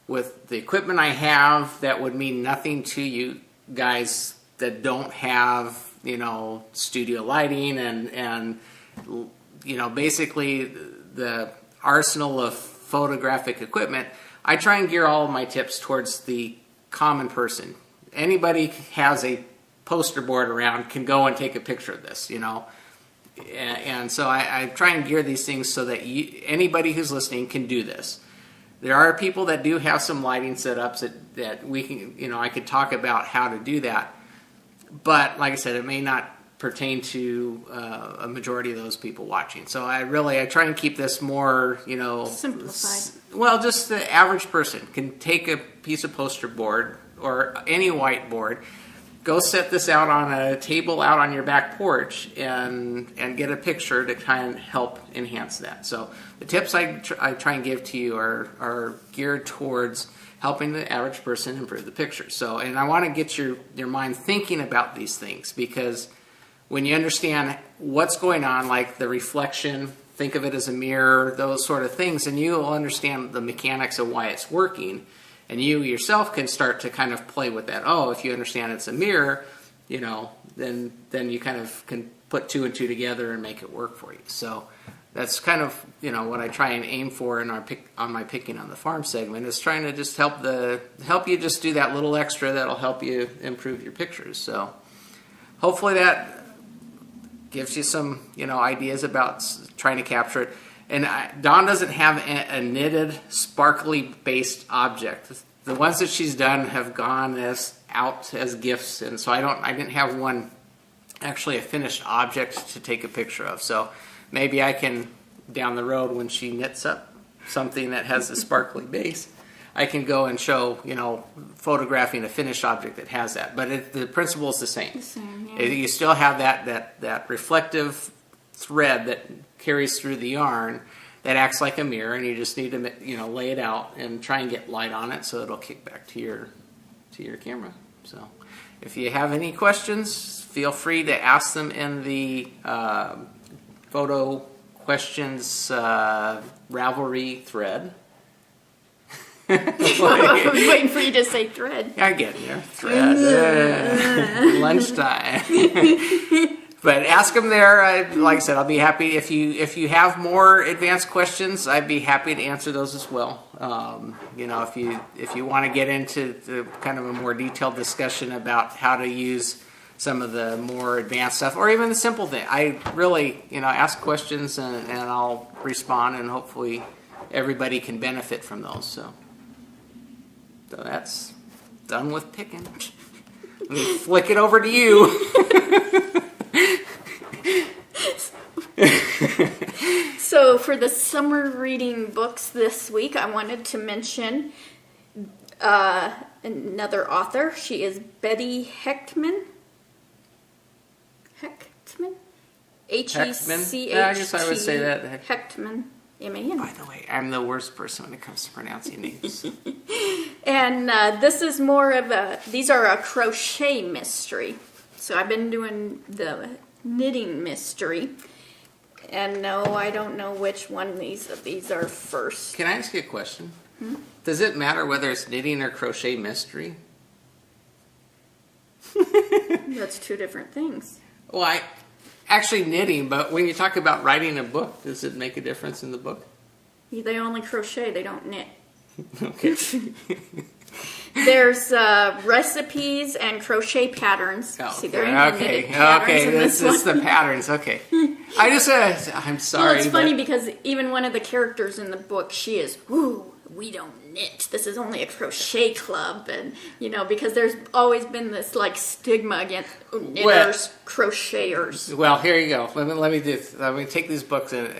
with the equipment I have that would mean nothing to you guys that don't have, studio lighting and basically the arsenal of photographic equipment. I try and gear all of my tips towards the common person. Anybody has a poster board around can go and take a picture of this, And so I try and gear these things so that anybody who's listening can do this. There are people that do have some lighting setups that we can, I could talk about how to do that. But like I said, it may not pertain to a majority of those people watching. So I try and keep this more, simplified. Well, just the average person can take a piece of poster board or any whiteboard, go set this out on a table out on your back porch and get a picture to kind of help enhance that. So the tips I try and give to you are geared towards helping the average person improve the picture. So, and I want to get your mind thinking about these things, because when you understand what's going on, like the reflection, think of it as a mirror, those sort of things, and you will understand the mechanics of why it's working. And you yourself can start to kind of play with that. Oh, if you understand it's a mirror, then you kind of can put two and two together and make it work for you. So that's kind of what I try and aim for in on my Picking on the Farm segment, is trying to just help you just do that little extra that'll help you improve your pictures. So hopefully that gives you some ideas about trying to capture it. And Dawn doesn't have a knitted, sparkly based object. The ones that she's done have gone out as gifts, and so I didn't have one, actually a finished object to take a picture of. So maybe I can, down the road, when she knits up something that has a sparkly base, I can go and show, photographing a finished object that has that. But the principle is the same. The same, yeah. You still have that reflective thread that carries through the yarn that acts like a mirror, and you just need to lay it out and try and get light on it so it'll kick back to your camera. So if you have any questions, feel free to ask them in the photo questions Ravelry thread. I was waiting for you to say thread. I get there. Thread. Lunchtime. But ask them there. Like I said, I'll be happy if you have more advanced questions. I'd be happy to answer those as well. If you want to get into the kind of a more detailed discussion about how to use some of the more advanced stuff, or even the simple thing, I really ask questions and I'll respond, and hopefully everybody can benefit from those. So that's done with picking. Let me flick it over to you. So for the summer reading books this week, I wanted to mention another author. She is Betty Hechtman. H-E-C-H-T. Yeah, I guess I would say that. Hechtman. M-A-N. By the way, I'm the worst person when it comes to pronouncing names. And this is these are a crochet mystery. So I've been doing the knitting mystery. And no, I don't know which one these are first. Can I ask you a question? Does it matter whether it's knitting or crochet mystery? That's two different things. Well, actually knitting, but when you talk about writing a book, does it make a difference in the book? They only crochet, they don't knit. Okay. There's recipes and crochet patterns. Oh, See, there are okay. knitted patterns in This is the patterns. Okay. I'm sorry. Well, it's funny because even one of the characters in the book, she is, "Ooh, we don't knit. This is only a crochet club," and because there's always been this stigma against knitters, crocheters. Well, here you go. Let me do this. Let me take these books and.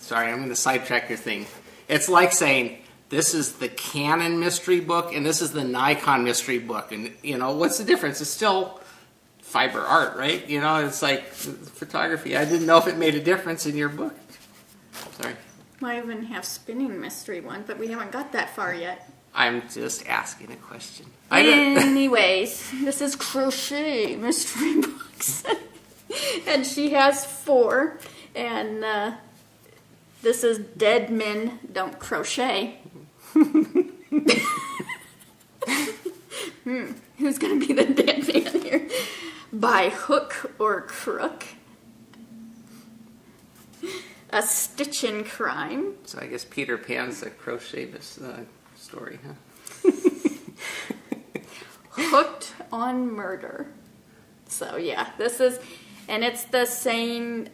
Sorry, I'm going to sidetrack your thing. It's like saying, this is the Canon mystery book and this is the Nikon mystery book. And, what's the difference? It's still fiber art, right? It's like photography. I didn't know if it made a difference in your book. Sorry. Well, I even have spinning mystery one, but we haven't got that far yet. I'm just asking a question. Anyways, this is crochet mystery books. And she has 4. And this is Dead Men Don't Crochet. Who's going to be the dead man here? By hook or crook. A Stitchin' Crime. So I guess Peter Pan's a crochet story, huh? Hooked on Murder. So yeah, it's the same.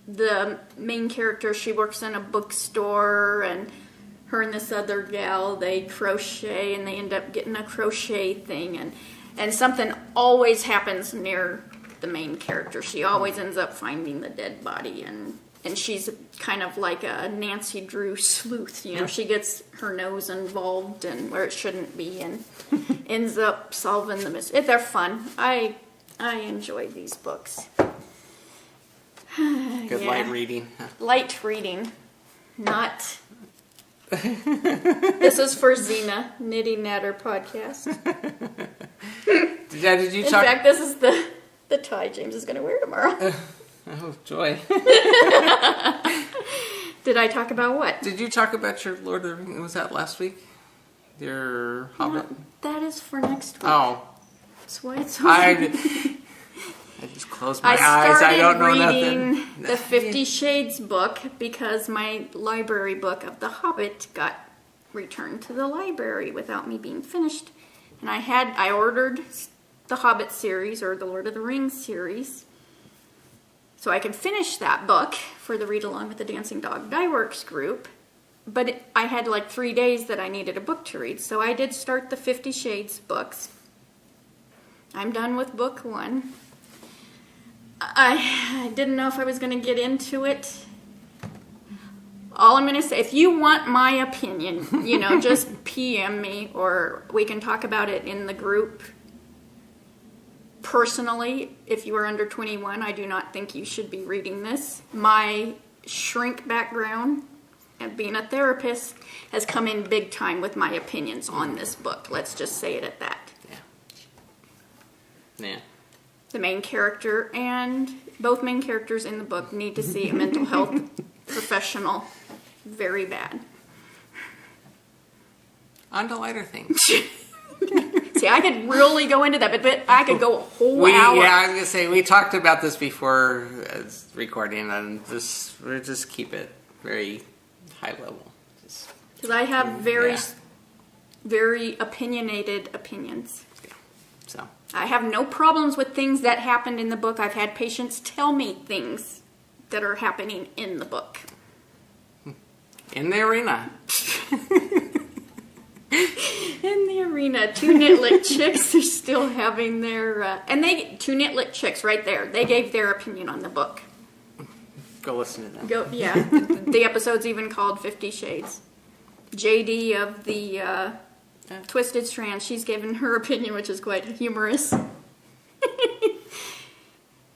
The main character, she works in a bookstore, and her and this other gal, they crochet and they end up getting a crochet thing, and something always happens near the main character. She always ends up finding the dead body, and she's kind of like a Nancy Drew sleuth, you know. She gets her nose involved and where it shouldn't be, and ends up solving the mystery. They're fun. I enjoy these books. Good light reading. Light reading, not. This is for Xena, Knitting Natter podcast. Did you In talk? fact, this is the tie James is going to wear tomorrow. Oh, joy. Did I talk about what? Did you talk about your Lord of the Rings? Was that last week? Your Hobbit? No, that is for next week. Oh. That's why it's I just closed my eyes. I don't know reading nothing. The 50 Shades book because my library book of The Hobbit got returned to the library without me being finished. And I ordered the Hobbit series or the Lord of the Rings series so I could finish that book for the Read Along with the Dancing Dog Dye Works group. But I had like 3 days that I needed a book to read. So I did start the 50 Shades books. I'm done with book 1. I didn't know if I was going to get into it. All I'm going to say, if you want my opinion, you know, just PM me or we can talk about it in the group. Personally, if you are under 21, I do not think you should be reading this. My shrink background and being a therapist has come in big time with my opinions on this book. Let's just say it at that. Yeah. The main character and both main characters in the book need to see a mental health professional very bad. On to lighter things. See, I could really go into that, but I could go a whole hour. Yeah, I was gonna say we talked about this before recording, and we'll just keep it very high level. Because I have very opinionated opinions. Yeah. So I have no problems with things that happened in the book. I've had patients tell me things that are happening in the book. in the arena. In the arena, 2 Knitlit chicks are still having their... two Knitlit chicks right there. They gave their opinion on the book. Go listen to them. The episode's even called 50 Shades. JD of the Twisted Strand, she's given her opinion, which is quite humorous.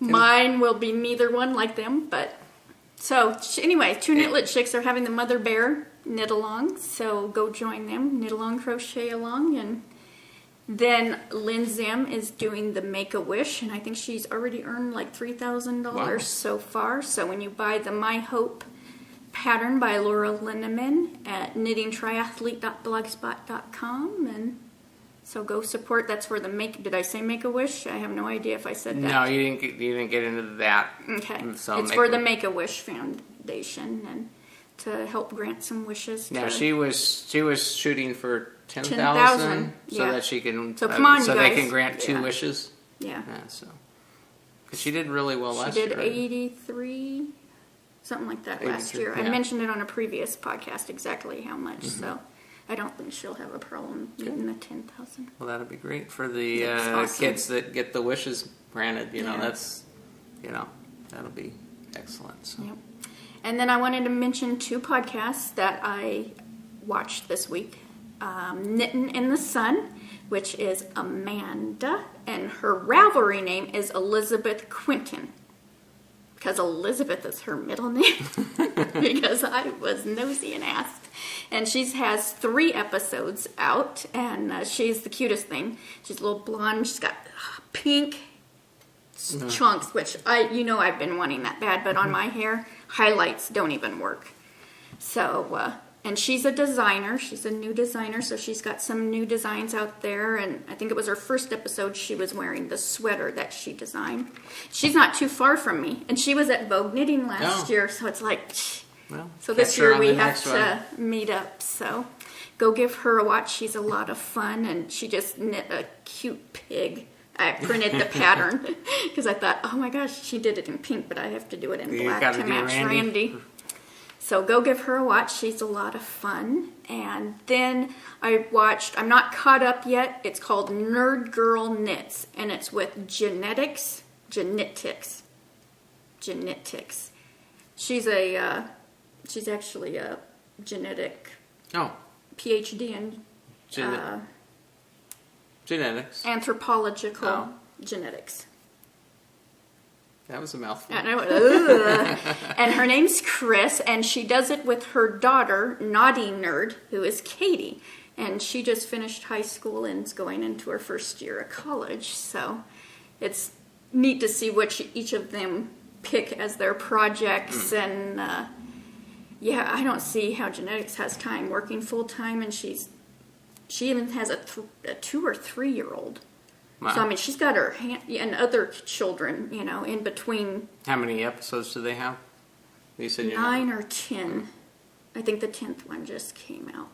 Mine will be neither one like them, but... So, anyway, 2 Knitlit chicks are having the Mother Bear knit along, so go join them, knit along, crochet along, and then Lynn Zim is doing the Make-A-Wish, and I think she's already earned like $3,000 so far. So when you buy the My Hope pattern by Laura Linneman at knittingtriathlete.blogspot.com, and so go support. That's where the did I say Make-A-Wish? I have no idea if I said that. No, you didn't get into that. Okay, So it's for the Make-A-Wish Foundation, and to help grant some wishes. Yeah, she was shooting for 10,000 10,000, so that she can So come on, so you they guys. can grant 2 Yeah. wishes. Yeah. So because she did really well last She year. did 83, something like that last 83, year. I yeah. mentioned it on a previous podcast exactly how much, so I don't think she'll have a problem getting the 10,000. Well, that'd be great for the That's awesome. kids that get the wishes granted. You know, Yeah. that's that'll be excellent. So. Yep. And then I wanted to mention 2 podcasts that I watched this week. Knittin' in the Sun, which is Amanda, and her Ravelry name is Elizabeth Quinton. Because Elizabeth is her middle name. Because I was nosy and asked. And she has 3 episodes out, and she's the cutest thing. She's a little blonde. She's got pink chunks, which I've been wanting that bad, but on my hair, highlights don't even work. So, and she's a designer. She's a new designer, so she's got some new designs out there. And I think it was her first episode. She was wearing the sweater that she designed. She's not too far from me, and she was at Vogue Knitting last year. So it's like, well, so this year we have to meet up. So go give her a watch. She's a lot of fun, and she just knit a cute pig. I printed the pattern because I thought, oh my gosh, she did it in pink, but I have to do it in black to match Randy. So go give her a watch. She's a lot of fun. And then I watched, I'm not caught up yet. It's called Nerd Girl Knits. And it's with Genetics. She's actually a genetic PhD in genetics. Anthropological genetics. That was a mouthful. And her name's Chris, and she does it with her daughter, Naughty Nerd, who is Katie. And she just finished high school and is going into her first year of college. So it's neat to see what each of them pick as their projects. And yeah, I don't see how genetics has time working full time, and she even has a 2 or 3 year old. Wow. So I mean, she's got her and other children, in between. How many episodes do they have? You said 9 or 10. I think the 10th one just came out.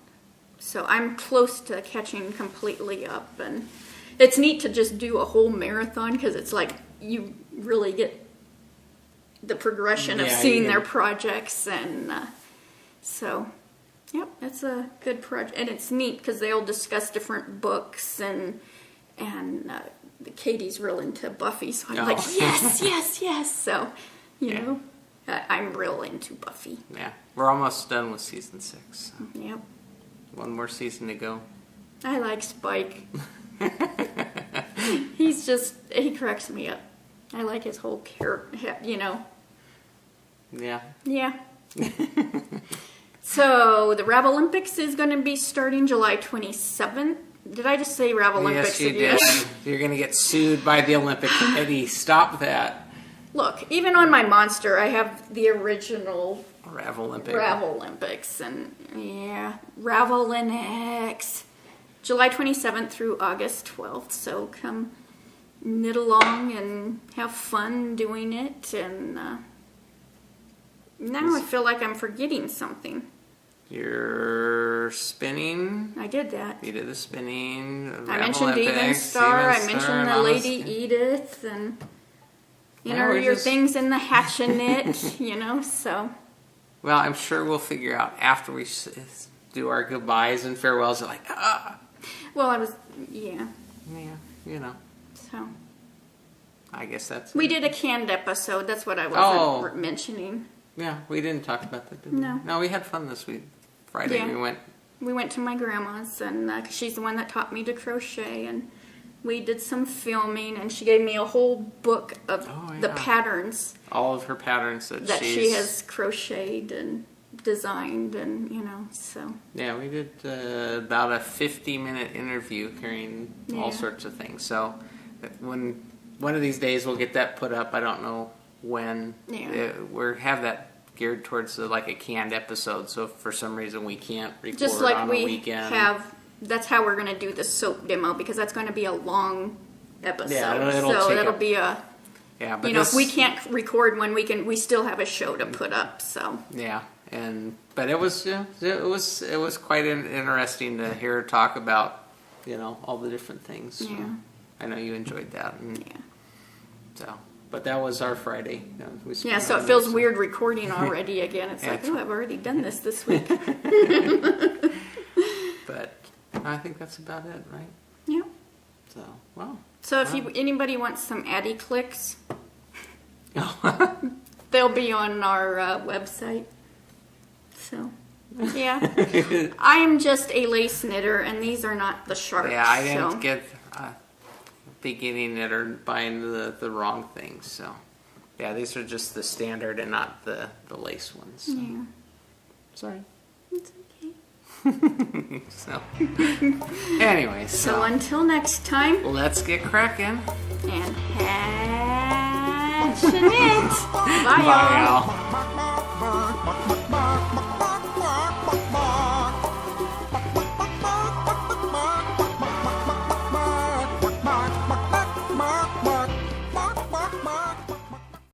So I'm close to catching completely up, and it's neat to just do a whole marathon because it's like you really get the progression of seeing their projects, and so yep, that's a good project, and it's neat because they all discuss different books, and Katie's real into Buffy, so I'm like yes. So you know, I'm real into Buffy. Yeah, we're almost done with season 6. So. Yep. One more season to go. I like Spike. He cracks me up. I like his whole character, Yeah. Yeah. So the Rav Olympics is going to be starting July 27th. Did I just say Rav Olympics? Yes, you did. You're going to get sued by the Olympic Committee. Stop that. Look, even on my Monster, I have the original Rav Olympics, and Ravelinx. July 27th through August 12th. So come knit along and have fun doing it. And now I feel like I'm forgetting something. You're spinning. I did that. You did the spinning. I mentioned Even Star. I mentioned the Lady Edith, and your things in the hatch and knit. So. Well, I'm sure we'll figure out after we do our goodbyes and farewells. Like Well, I was So. I guess that's. We did a canned episode. That's what I wasn't mentioning. Yeah, we didn't talk about that, did we? No. No, we had fun this week. Friday we went to my grandma's, and she's the one that taught me to crochet, and we did some filming, and she gave me a whole book of the patterns. All of her patterns that she has crocheted and designed, and so. Yeah, we did about a 50-minute interview carrying all sorts of things. So when one of these days we'll get that put up. I don't know when. Yeah. We have that geared towards like a canned episode, so if for some reason we can't record just like on a weekend. That's how we're going to do the soap demo, because that's going to be a long episode. Yeah, that'll be a. Yeah, but if we can't record one weekend, we still have a show to put up. So. Yeah, but it was quite interesting to hear her talk about all the different things. So yeah. I know you enjoyed that. So. But that was our Friday. So it feels weird recording already again. It's like, I've already done this week. But I think that's about it, right? Yeah. So, well. So if anybody wants some Addy clicks, they'll be on our website. So, yeah. I am just a lace knitter, and these are not the sharps. Yeah, I didn't get... beginning it or buying the wrong things. So yeah, these are just the standard and not the lace ones. So. Yeah. Sorry. It's okay. So anyway, so until next time, let's get cracking and hatch a knit. Bye y'all.